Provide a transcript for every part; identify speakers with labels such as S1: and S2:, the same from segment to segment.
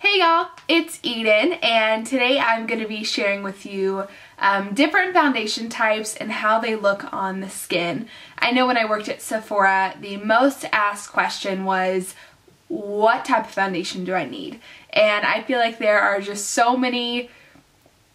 S1: Hey y'all, it's Eden, and today I'm going to be sharing with you different foundation types and how they look on the skin. I know when I worked at Sephora, the most asked question was, what type of foundation do I need? And I feel like there are just so many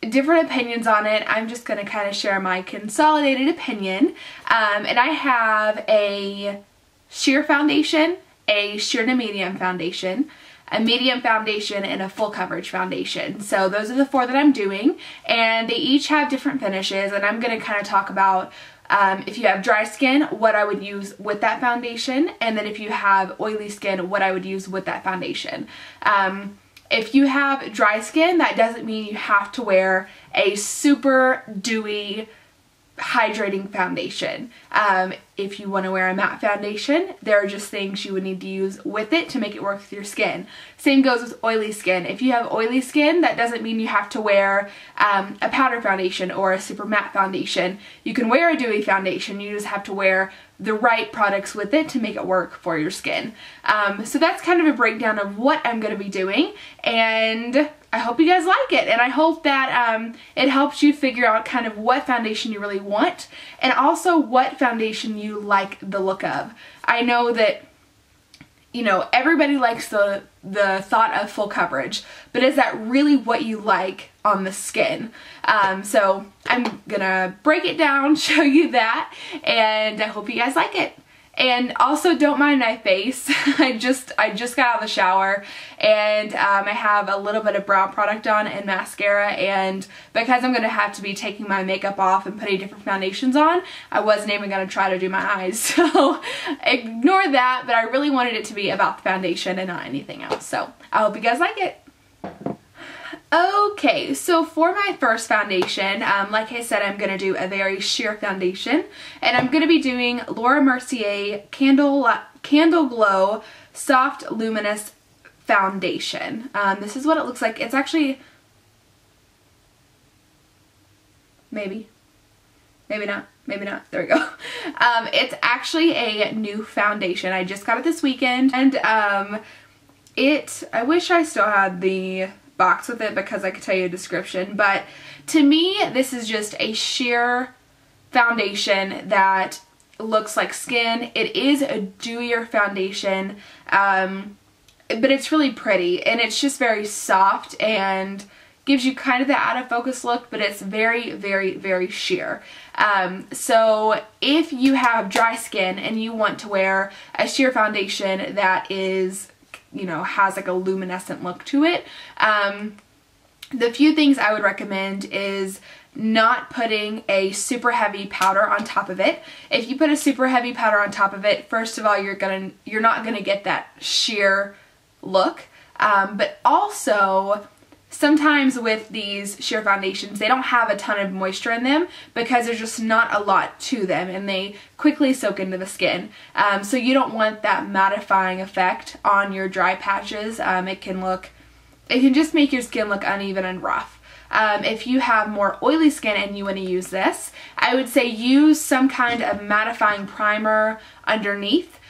S1: different opinions on it. I'm just going to kind of share my consolidated opinion. And I have a sheer foundation, a sheer to medium foundation, a medium foundation, and a full coverage foundation. So those are the four that I'm doing, and they each have different finishes, and I'm going to kind of talk about if you have dry skin, what I would use with that foundation, and then if you have oily skin, what I would use with that foundation. If you have dry skin, that doesn't mean you have to wear a super dewy, hydrating foundation. If you want to wear a matte foundation, there are just things you would need to use with it to make it work with your skin. Same goes with oily skin. If you have oily skin, that doesn't mean you have to wear a powder foundation or a super matte foundation. You can wear a dewy foundation, you just have to wear the right products with it to make it work for your skin. So that's kind of a breakdown of what I'm going to be doing, and I hope you guys like it, and I hope that it helps you figure out kind of what foundation you really want, and also what foundation you like the look of. I know that, you know, everybody likes the thought of full coverage, but is that really what you like on the skin? So I'm gonna break it down, show you that, and I hope you guys like it. And also, don't mind my face. I just got out of the shower, and I have a little bit of brow product on and mascara, and because I'm going to have to be taking my makeup off and putting different foundations on, I wasn't even going to try to do my eyes. So ignore that, but I really wanted it to be about the foundation and not anything else. So I hope you guys like it. Okay, so for my first foundation, like I said, I'm going to do a very sheer foundation, and I'm going to be doing Laura Mercier Candle Glow Soft Luminous Foundation. This is what it looks like. It's actually, maybe not, there we go. It's actually a new foundation. I just got it this weekend, and I wish I still had the box with it because I could tell you a description, but to me this is just a sheer foundation that looks like skin. It is a dewier foundation, but it's really pretty, and it's just very soft and gives you kind of the out of focus look, but it's very, very, very sheer. So if you have dry skin and you want to wear a sheer foundation that is, you know, has like a luminescent look to it, the few things I would recommend is not putting a super heavy powder on top of it. If you put a super heavy powder on top of it, first of all, you're not gonna get that sheer look, but also sometimes with these sheer foundations, they don't have a ton of moisture in them because there's just not a lot to them, and they quickly soak into the skin. So you don't want that mattifying effect on your dry patches. It can just make your skin look uneven and rough. If you have more oily skin and you want to use this, I would say use some kind of mattifying primer underneath,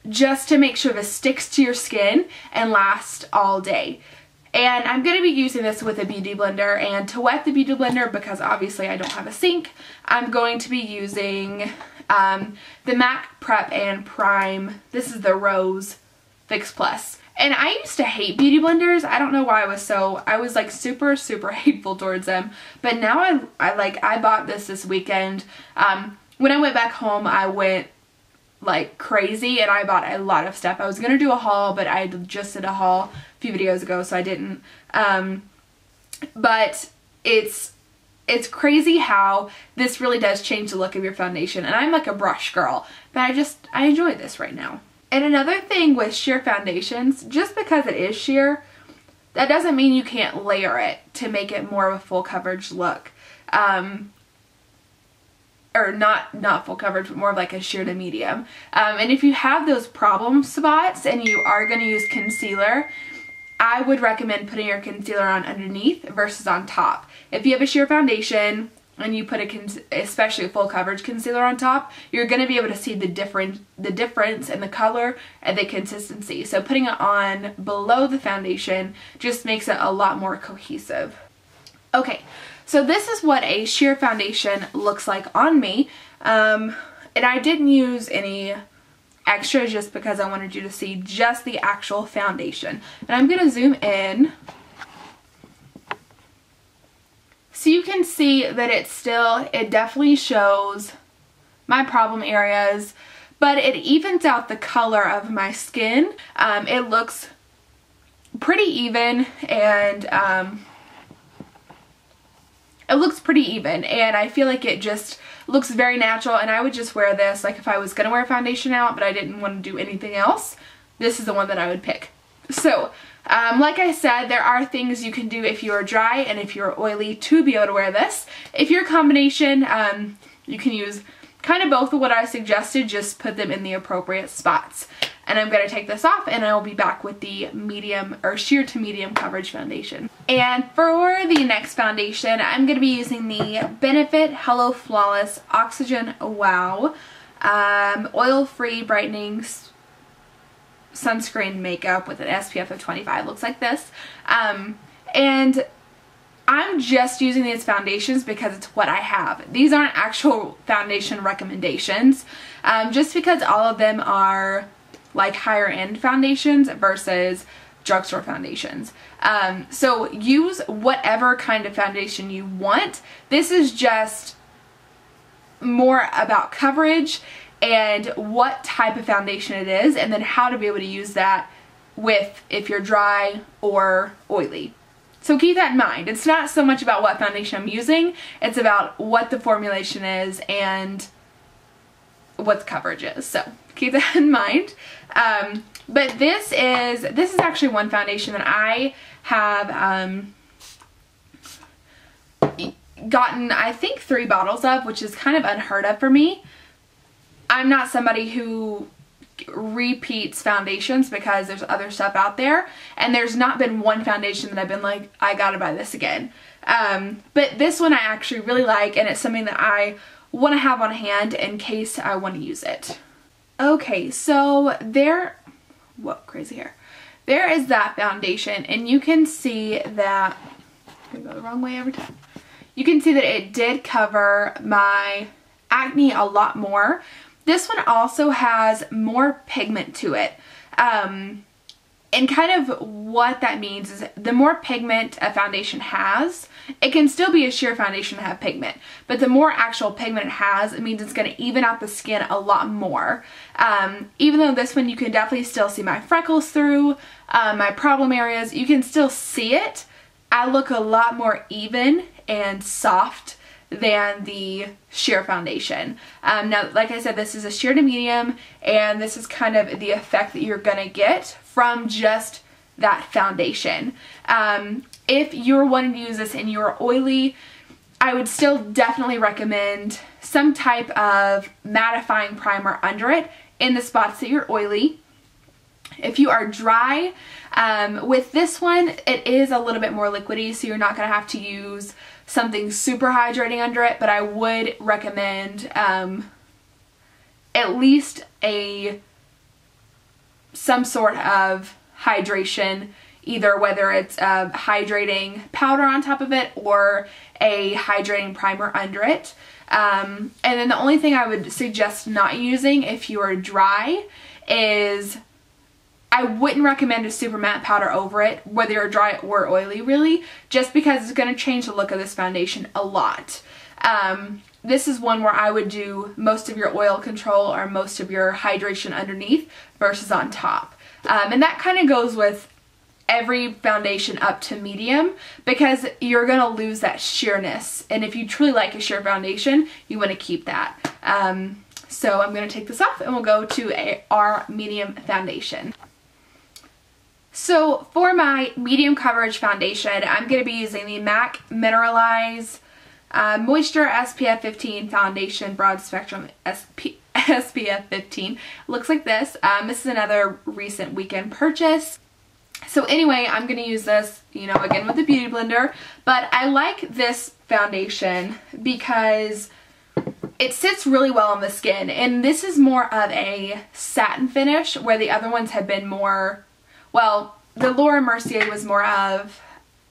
S1: just to make sure this sticks to your skin and lasts all day. And I'm going to be using this with a beauty blender, and to wet the beauty blender, because obviously I don't have a sink, I'm going to be using the MAC Prep and Prime. This is the Rose Fix Plus. And I used to hate beauty blenders. I don't know why I was like super, super hateful towards them. But now I bought this weekend. When I went back home, I went like crazy, and I bought a lot of stuff. I was going to do a haul, but I just did a haul a few videos ago, so I didn't. But it's crazy how this really does change the look of your foundation. And I'm like a brush girl, but I enjoy this right now. And another thing with sheer foundations, just because it is sheer, that doesn't mean you can't layer it to make it more of a full coverage look. Or not full coverage, but more of like a sheer to medium. And if you have those problem spots and you are going to use concealer, I would recommend putting your concealer on underneath versus on top. If you have a sheer foundation, and you put especially a full coverage concealer on top, you're going to be able to see the difference in the color and the consistency. So putting it on below the foundation just makes it a lot more cohesive. Okay, so this is what a sheer foundation looks like on me. And I didn't use any extra just because I wanted you to see just the actual foundation. And I'm going to zoom in. So you can see that it definitely shows my problem areas, but it evens out the color of my skin. It looks pretty even, and I feel like it just looks very natural, and I would just wear this like if I was gonna wear foundation out but I didn't want to do anything else. This is the one that I would pick. So like I said, there are things you can do if you are dry and if you're oily to be able to wear this. If you're a combination, you can use kind of both of what I suggested, just put them in the appropriate spots. And I'm going to take this off and I will be back with the medium or sheer to medium coverage foundation. And for the next foundation, I'm going to be using the Benefit Hello Flawless Oxygen Wow Oil-Free Brightening Sunscreen Makeup with an SPF of 25. Looks like this. And I'm just using these foundations because it's what I have. These aren't actual foundation recommendations, just because all of them are like higher end foundations versus drugstore foundations. So use whatever kind of foundation you want. This is just more about coverage and what type of foundation it is, and then how to be able to use that with if you're dry or oily. So keep that in mind. It's not so much about what foundation I'm using, it's about what the formulation is and what the coverage is. So keep that in mind. But this is actually one foundation that I have gotten, I think, 3 bottles of, which is kind of unheard of for me. I'm not somebody who repeats foundations because there's other stuff out there, and there's not been one foundation that I've been like, I gotta buy this again. But this one I actually really like, and it's something that I want to have on hand in case I want to use it. Okay, so whoa, crazy hair. There is that foundation, and you can see that, I'm gonna go the wrong way every time. You can see that it did cover my acne a lot more. This one also has more pigment to it. And kind of what that means is the more pigment a foundation has, it can still be a sheer foundation to have pigment, but the more actual pigment it has, it means it's going to even out the skin a lot more. Even though this one you can definitely still see my freckles through, my problem areas, you can still see it. I look a lot more even and soft than the sheer foundation. Now, like I said, this is a sheer to medium, and this is kind of the effect that you're gonna get from just that foundation. If you're wanting to use this and you're oily, I would still definitely recommend some type of mattifying primer under it in the spots that you're oily. If you are dry, with this one, it is a little bit more liquidy, so you're not going to have to use something super hydrating under it, but I would recommend at least some sort of hydration, either whether it's a hydrating powder on top of it or a hydrating primer under it. And then the only thing I would suggest not using if you are dry is I wouldn't recommend a super matte powder over it, whether you're dry or oily really, just because it's going to change the look of this foundation a lot. This is one where I would do most of your oil control or most of your hydration underneath versus on top. And that kind of goes with every foundation up to medium, because you're going to lose that sheerness. And if you truly like a sheer foundation, you want to keep that. So I'm going to take this off and we'll go to our medium foundation. So for my medium coverage foundation, I'm going to be using the MAC Mineralize Moisture SPF 15 Foundation Broad Spectrum SPF 15. Looks like this. This is another recent weekend purchase. So anyway, I'm going to use this, you know, again with the Beauty Blender, but I like this foundation because it sits really well on the skin, and this is more of a satin finish where the other ones have been more, well, the Laura Mercier was more of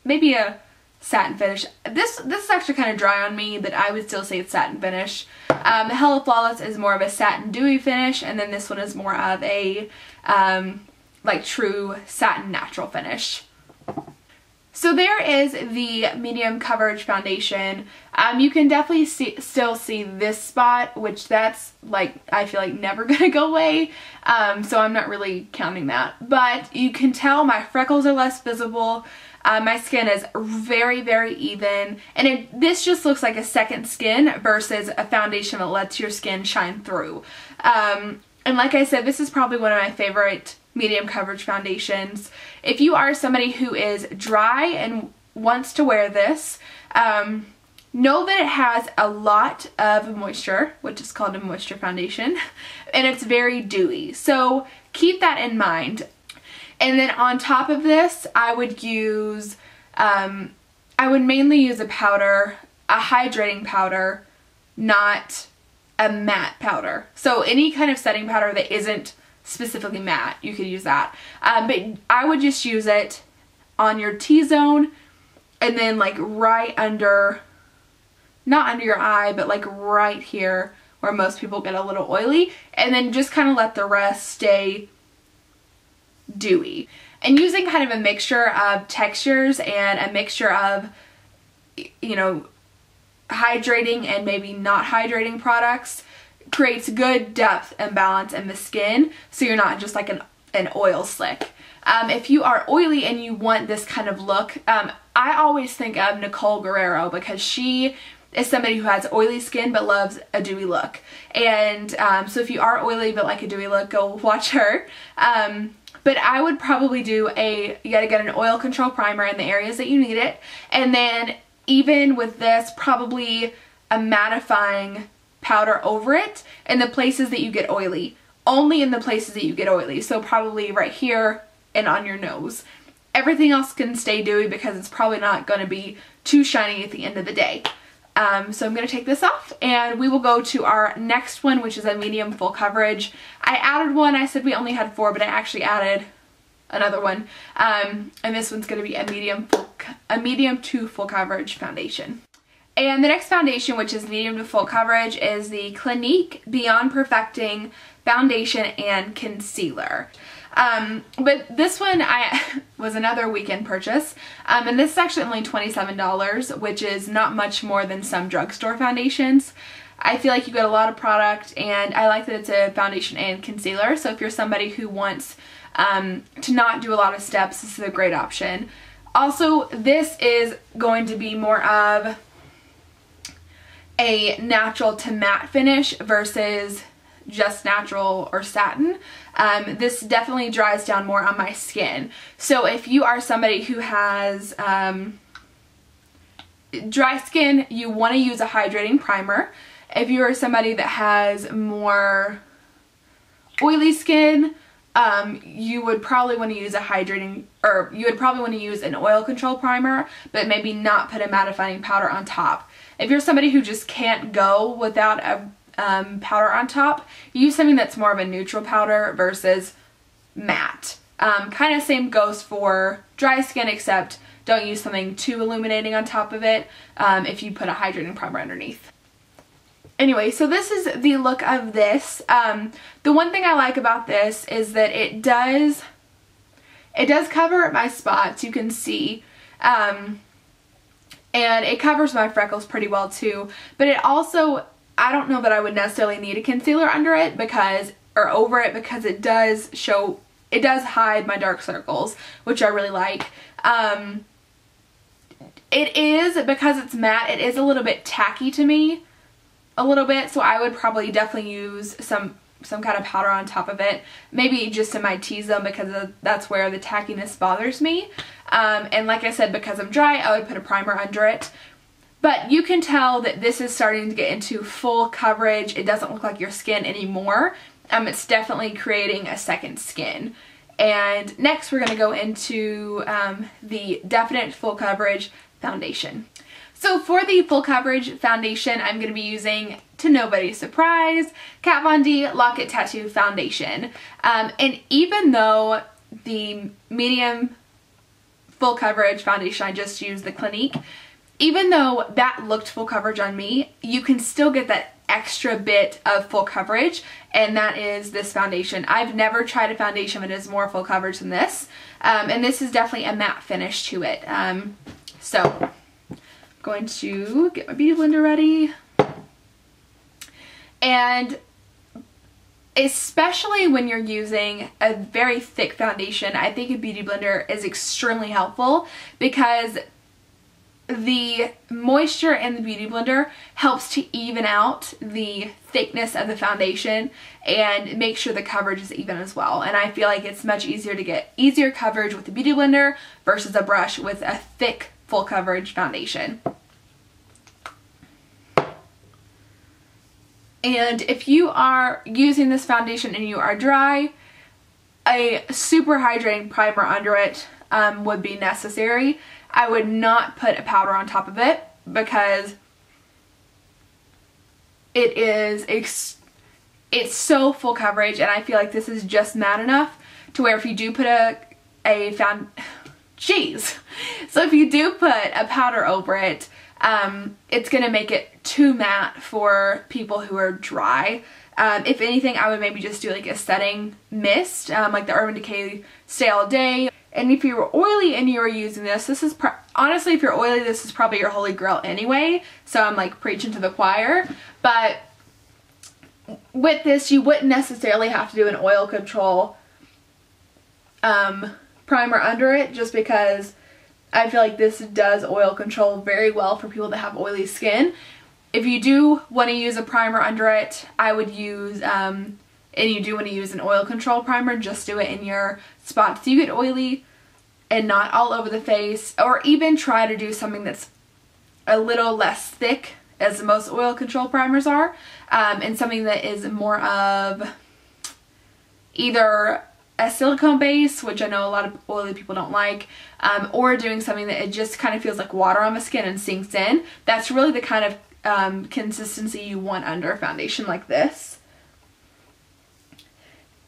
S1: maybe a satin finish. This is actually kind of dry on me, but I would still say it's satin finish. The Hello Flawless is more of a satin dewy finish, and then this one is more of a like true satin natural finish. So there is the medium coverage foundation. You can definitely still see this spot, which that's like, I feel like never gonna go away. So I'm not really counting that. But you can tell my freckles are less visible. My skin is very, very even. And this just looks like a second skin versus a foundation that lets your skin shine through. And like I said, this is probably one of my favorite medium coverage foundations. If you are somebody who is dry and wants to wear this, know that it has a lot of moisture, which is called a moisture foundation, and it's very dewy. So keep that in mind. And then on top of this, I would use, I would mainly use a powder, a hydrating powder, not a matte powder. So any kind of setting powder that isn't specifically matte, you could use that. But I would just use it on your T-zone and then like right under, not under your eye, but like right here where most people get a little oily, and then just kind of let the rest stay dewy. And using kind of a mixture of textures and a mixture of, you know, hydrating and maybe not hydrating products creates good depth and balance in the skin, so you're not just like an oil slick. If you are oily and you want this kind of look, I always think of Nicole Guerrero, because she is somebody who has oily skin but loves a dewy look. And so if you are oily but like a dewy look, go watch her. But I would probably do you gotta get an oil control primer in the areas that you need it. And then even with this, probably a mattifying powder over it in the places that you get oily. Only in the places that you get oily. So probably right here and on your nose. Everything else can stay dewy because it's probably not going to be too shiny at the end of the day. So I'm going to take this off and we will go to our next one, which is a medium full coverage. I added one. I said we only had 4, but I actually added another one. And this one's going to be a medium to full coverage foundation. And the next foundation, which is medium to full coverage, is the Clinique Beyond Perfecting Foundation and Concealer. But this one was another weekend purchase, and this is actually only $27, which is not much more than some drugstore foundations. I feel like you get a lot of product, and I like that it's a foundation and concealer, so if you're somebody who wants to not do a lot of steps, this is a great option. Also, this is going to be more of a natural to matte finish versus just natural or satin. This definitely dries down more on my skin. So if you are somebody who has dry skin, you want to use a hydrating primer. If you are somebody that has more oily skin, you would probably want to use a hydrating, or you would probably want to use an oil control primer, but maybe not put a mattifying powder on top. If you're somebody who just can't go without a powder on top, use something that's more of a neutral powder versus matte. Kind of same goes for dry skin, except don't use something too illuminating on top of it if you put a hydrating primer underneath. Anyway, so this is the look of this. The one thing I like about this is that it does cover my spots, you can see. And it covers my freckles pretty well too, but it also, I don't know that I would necessarily need a concealer under it or over it, because it does hide my dark circles, which I really like. It is, because it's matte, it is a little bit tacky to me, a little bit, so I would probably definitely use some kind of powder on top of it, maybe just in my T-zone, because that's where the tackiness bothers me. And like I said, because I'm dry, I would put a primer under it. But you can tell that this is starting to get into full coverage. It doesn't look like your skin anymore. It's definitely creating a second skin. And next we're going to go into the Definite Full Coverage Foundation. So for the full coverage foundation, I'm going to be using, to nobody's surprise, Kat Von D Lock It Tattoo Foundation. And even though the medium full coverage foundation I just used, the Clinique, even though that looked full coverage on me, you can still get that extra bit of full coverage, and that is this foundation. I've never tried a foundation that is more full coverage than this, and this is definitely a matte finish to it. So I'm going to get my beauty blender ready, and especially when you're using a very thick foundation, I think a beauty blender is extremely helpful because the moisture in the beauty blender helps to even out the thickness of the foundation and make sure the coverage is even as well. And I feel like it's much easier to get easier coverage with the beauty blender versus a brush with a thick full coverage foundation. And if you are using this foundation and you are dry, a super hydrating primer under it would be necessary. I would not put a powder on top of it because it's so full coverage, and I feel like this is just matte enough to where if you do put so if you do put a powder over it, it's gonna make it too matte for people who are dry. If anything, I would maybe just do like a setting mist, like the Urban Decay Stay All Day. And if you were oily and you were using this is honestly, if you're oily, this is probably your holy grail anyway. So I'm like preaching to the choir. But with this, you wouldn't necessarily have to do an oil control primer under it, just because I feel like this does oil control very well for people that have oily skin. If you do want to use a primer under it, I would use, and you do want to use an oil control primer, just do it in your spots you get oily and not all over the face, or even try to do something that's a little less thick as most oil control primers are, and something that is more of either a silicone base, which I know a lot of oily people don't like, or doing something that it just kind of feels like water on the skin and sinks in. That's really the kind of consistency you want under a foundation like this.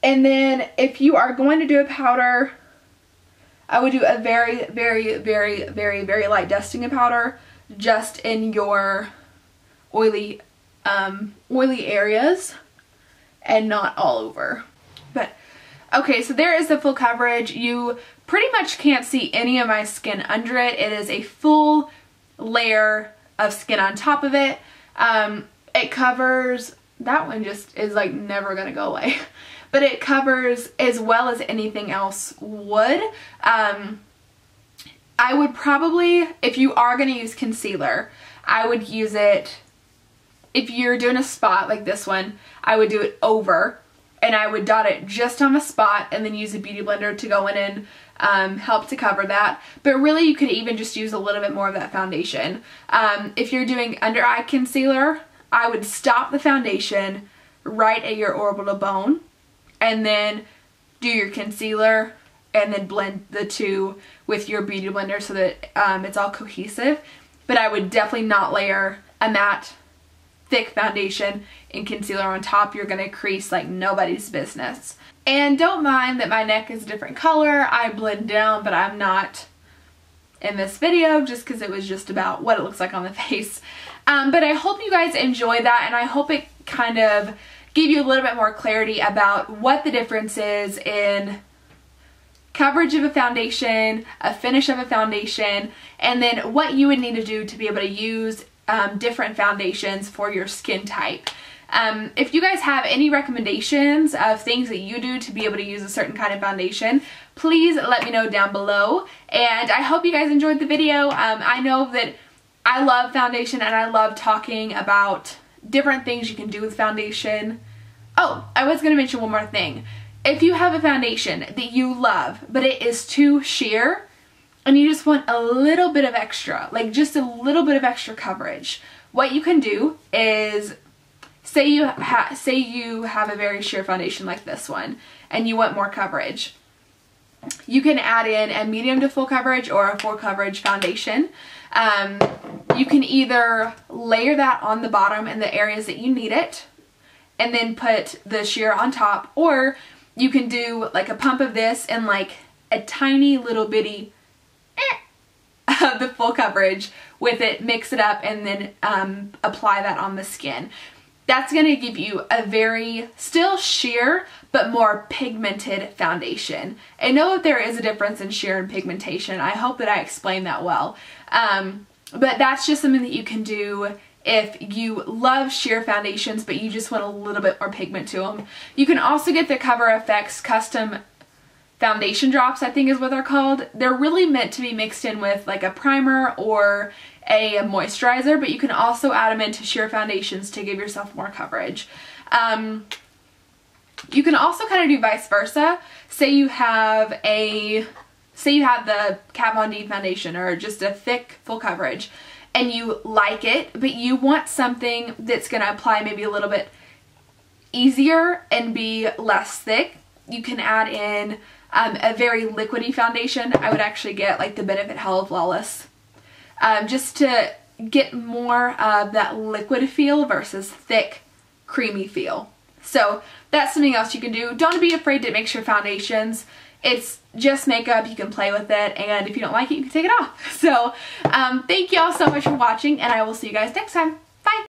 S1: And then if you are going to do a powder, I would do a very, very, very, very, very light dusting of powder just in your oily areas and not all over. But okay, so there is the full coverage. You pretty much can't see any of my skin under it. It is a full layer of skin on top of it. It covers, that one just is like never gonna go away. But it covers as well as anything else would. I would probably, if you are going to use concealer, I would use it, if you're doing a spot like this one, I would do it over, and I would dot it just on the spot and then use a beauty blender to go in and help to cover that. But really you could even just use a little bit more of that foundation. If you're doing under eye concealer, I would stop the foundation right at your orbital bone, and then do your concealer and then blend the two with your beauty blender so that it's all cohesive. But I would definitely not layer a matte thick foundation and concealer on top. You're gonna crease like nobody's business. And don't mind that my neck is a different color. I blend down, but I'm not in this video just because it was just about what it looks like on the face. But I hope you guys enjoy that, and I hope it kind of give you a little bit more clarity about what the difference is in coverage of a foundation, a finish of a foundation, and then what you would need to do to be able to use different foundations for your skin type. If you guys have any recommendations of things that you do to be able to use a certain kind of foundation, please let me know down below. And I hope you guys enjoyed the video. I know that I love foundation and I love talking about different things you can do with foundation. Oh, I was going to mention one more thing. If you have a foundation that you love, but it is too sheer, and you just want a little bit of extra, like just a little bit of extra coverage, what you can do is, say you have a very sheer foundation like this one, and you want more coverage. You can add in a medium to full coverage or a full coverage foundation. You can either layer that on the bottom in the areas that you need it and then put the sheer on top, or you can do like a pump of this and like a tiny little bitty of the full coverage with it, mix it up, and then apply that on the skin. That's going to give you a very still sheer but more pigmented foundation. And know that there is a difference in sheer and pigmentation. I hope that I explained that well. But that's just something that you can do if you love sheer foundations but you just want a little bit more pigment to them. You can also get the Cover FX custom foundation drops, I think is what they're called. They're really meant to be mixed in with like a primer or a moisturizer, but you can also add them into sheer foundations to give yourself more coverage. You can also kind of do vice versa. Say you have the Kat Von D foundation or just a thick full coverage and you like it, but you want something that's going to apply maybe a little bit easier and be less thick. You can add in a very liquidy foundation. I would actually get like the Benefit Hella Flawless, just to get more of that liquid feel versus thick, creamy feel. So that's something else you can do. Don't be afraid to mix your foundations. It's just makeup, you can play with it, and if you don't like it, you can take it off. So thank you all so much for watching, and I will see you guys next time.